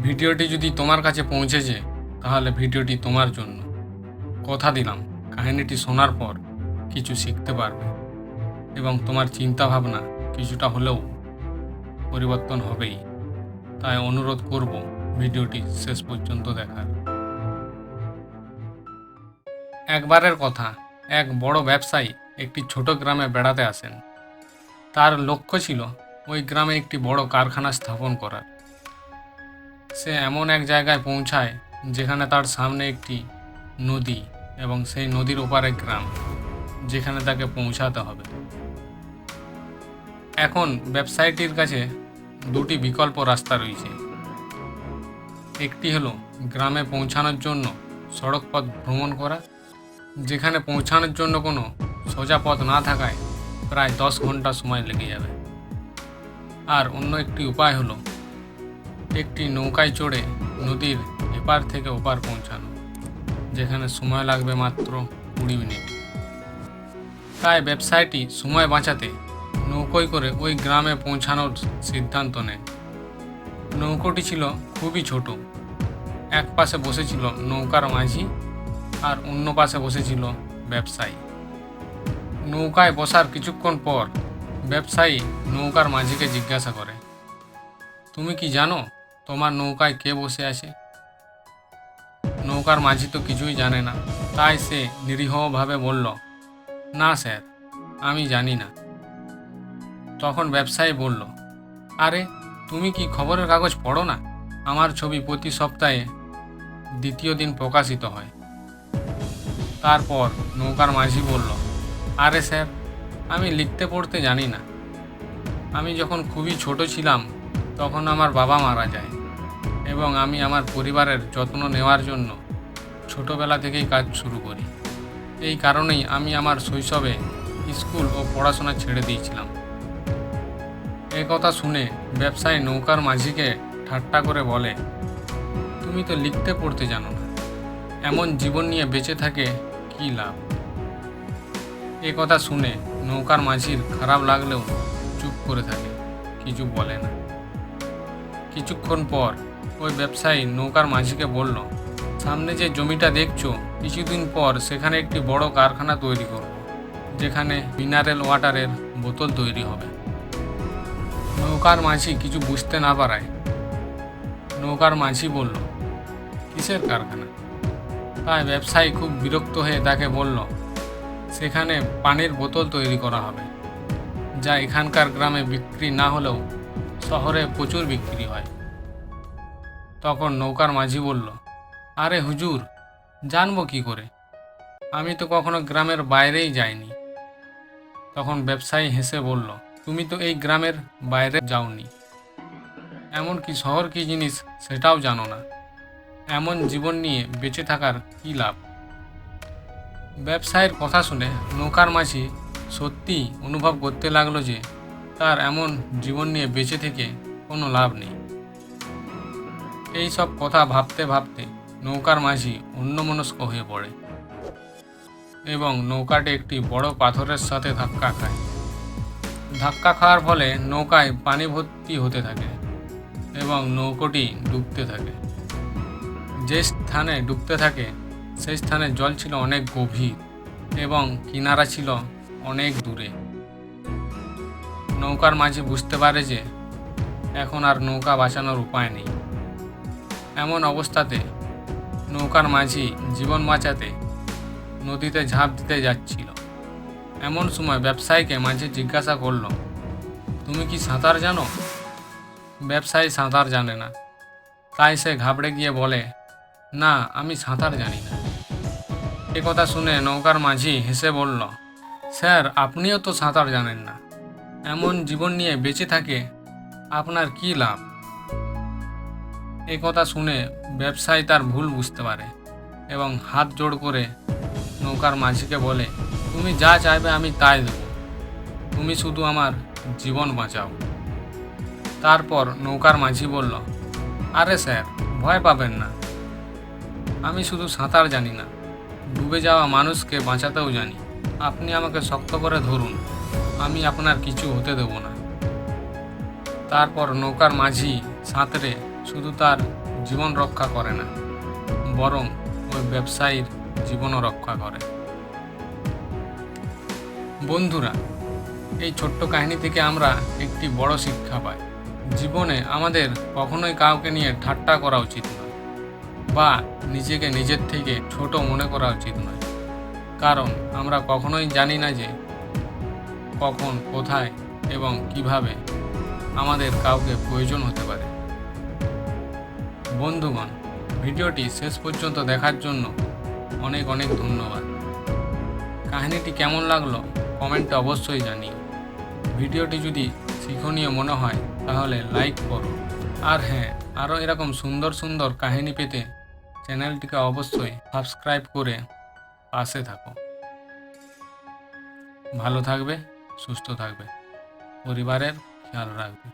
ভিডিওটি যদি তোমার কাছে পৌঁছেছে তাহলে ভিডিওটি তোমার জন্য। কথা দিলাম, কাহিনীটি শোনার পর কিছু শিখতে পারবে এবং তোমার চিন্তাভাবনা কিছুটা হলেও পরিবর্তন হবেই। তাই অনুরোধ করব ভিডিওটি শেষ পর্যন্ত দেখার। একবারের কথা, এক বড় ব্যবসায়ী একটি ছোট গ্রামে বেড়াতে আসেন। তার লক্ষ্য ছিল ওই গ্রামে একটি বড় কারখানা স্থাপন করার। সে এমন এক জায়গায় পৌঁছায় যেখানে তার সামনে একটি নদী এবং সেই নদীর ওপারে গ্রাম, যেখানে তাকে পৌঁছাতে হবে। এখন ব্যবসায়ীটির কাছে দুটি বিকল্প রাস্তা রয়েছে। একটি হলো গ্রামে পৌঁছানোর জন্য সড়ক পথ ভ্রমণ করা, যেখানে পৌঁছানোর জন্য কোনো সোজা পথ না থাকায় প্রায় 10 ঘন্টা সময় লেগে যাবে। আর অন্য একটি উপায় হলো একটি নৌকায় চড়ে নদীর এপার থেকে ওপার পৌঁছানো, যেখানে সময় লাগবে মাত্র 20 মিনিট। তাই ব্যবসায়ীটি সময় বাঁচাতে নৌকোয় করে ওই গ্রামে পৌঁছানোর সিদ্ধান্ত নেয়। নৌকোটি ছিল খুবই ছোট। এক পাশে বসেছিল নৌকার মাঝি আর অন্য পাশে বসেছিল ব্যবসায়ী। নৌকায় বসার কিছুক্ষণ পর ব্যবসায়ী নৌকার মাঝিকে জিজ্ঞাসা করে, তুমি কি জানো তোমার নৌকায় কে বসে আছে? নৌকার মাঝি তো কিছুই জানে না, তাই সে নিরীহভাবে বলল, না স্যার, আমি জানি না। তখন ব্যবসায়ী বলল, আরে তুমি কি খবরের কাগজ পড়ো না? আমার ছবি প্রতি সপ্তাহে দ্বিতীয় দিন প্রকাশিত হয়। তারপর নৌকার মাঝি বলল, আরে স্যার, আমি লিখতে পড়তে জানি না। আমি যখন খুবই ছোট ছিলাম তখন আমার বাবা মারা যায় এবং আমি আমার পরিবারের যত্ন নেওয়ার জন্য ছোটবেলা থেকেই কাজ শুরু করি। এই কারণেই আমি আমার শৈশবে স্কুল ও পড়াশোনা ছেড়ে দিয়েছিলাম। এই কথা শুনে ব্যবসায়ী নৌকার মাঝিকে ঠাট্টা করে বলে, তুমি তো লিখতে পড়তে জানো না, এমন জীবন নিয়ে বেঁচে থাকে কী লাভ? এ কথা শুনে নৌকার মাঝির খারাপ লাগলেও চুপ করে থাকে, কিছু বলে না। কিছুক্ষণ পর ওই ব্যবসায়ী নৌকার মাঝিকে বলল, সামনে যে জমিটা দেখছো, কিছুদিন পর সেখানে একটি বড় কারখানা তৈরি করব, যেখানে মিনারেল ওয়াটারের বোতল তৈরি হবে। নৌকার মাঝি কিছু বুঝতে না পারায় নৌকার মাঝি বলল, কিসের কারখানা? তাই ব্যবসায়ী খুব বিরক্ত হয়ে তাকে বলল, সেখানে পানির বোতল তৈরি করা হবে, যা এখানকার গ্রামে বিক্রি না হলেও শহরে প্রচুর বিক্রি হয়। তখন নৌকার মাঝি বলল, আরে হুজুর, জানবো কি করে? আমি তো কখনো গ্রামের বাইরেই যাইনি। তখন ব্যবসায়ী হেসে বলল, তুমি তো এই গ্রামের বাইরে যাওনি, এমনকি শহর কী জিনিস সেটাও জানো না। এমন জীবন নিয়ে বেঁচে থাকার কী লাভ? ব্যবসায়ীর কথা শুনে নৌকার মাঝি সত্যি অনুভব করতে লাগলো যে তার এমন জীবন নিয়ে বেঁচে থেকে কোনো লাভ নেই। এই সব কথা ভাবতে ভাবতে নৌকার মাঝি অন্যমনস্ক হয়ে পড়ে এবং নৌকাটি একটি বড় পাথরের সাথে ধাক্কা খায়। ধাক্কা খাওয়ার ফলে নৌকায় পানি ভর্তি হতে থাকে এবং নৌকোটি ডুবতে থাকে। যে স্থানে ডুবতে থাকে সেই স্থানে জল ছিল অনেক গভীর এবং কিনারা ছিল অনেক দূরে। নৌকার মাঝি বুঝতে পারে যে এখন আর নৌকা বাঁচানোর উপায় নেই। এমন অবস্থাতে নৌকার মাঝি জীবন বাঁচাতে নদীতে ঝাঁপ দিতে যাচ্ছিল। এমন সময় ব্যবসায়ীকে মাঝি জিজ্ঞাসা করল, তুমি কি সাঁতার জানো? ব্যবসায়ী সাঁতার জানে না, তাই সে ঘাবড়ে গিয়ে বলে, না, আমি সাঁতার জানি না। এ কথা শুনে নৌকার মাঝি হেসে বলল, স্যার, আপনিও তো সাঁতার জানেন না, এমন জীবন নিয়ে বেঁচে থাকে আপনার কী লাভ? এ কথা শুনে ব্যবসায়ী তার ভুল বুঝতে পারে এবং হাত জোড় করে নৌকার মাঝিকে বলে, তুমি যা চাইবে আমি তাই দেব, তুমি শুধু আমার জীবন বাঁচাও। তারপর নৌকার মাঝি বলল, আরে স্যার, ভয় পাবেন না, আমি শুধু সাঁতার জানি না, ডুবে যাওয়া মানুষকে বাঁচাতেও জানি। আপনি আমাকে শক্ত করে ধরুন, আমি আপনার কিছু হতে দেব না। তারপর নৌকার মাঝি সাঁতরে শুধু তার জীবন রক্ষা করে না, বরং ওই ব্যবসায়ীর জীবনও রক্ষা করে। বন্ধুরা, এই ছোট্ট কাহিনী থেকে আমরা একটি বড় শিক্ষা পাই। জীবনে আমাদের কখনোই কাউকে নিয়ে ঠাট্টা করা উচিত নয়, বা নিজেকে নিজের থেকে ছোট মনে করা উচিত নয়। কারণ আমরা কখনোই জানি না যে কখন, কোথায় এবং কিভাবে আমাদের কাউকে প্রয়োজন হতে পারে। বন্ধুগণ, ভিডিওটি শেষ পর্যন্ত দেখার জন্য অনেক অনেক ধন্যবাদ। কাহিনীটি কেমন লাগলো কমেন্টে অবশ্যই জানিও। ভিডিওটি যদি শিক্ষণীয় মনে হয় তাহলে লাইক করো। আর হ্যাঁ, আরও এরকম সুন্দর সুন্দর কাহিনী পেতে চ্যানেলটিকে অবশ্যই সাবস্ক্রাইব করে পাশে থাকো। ভালো থাকবে, সুস্থ থাকবে, পরিবারের খেয়াল রাখবে।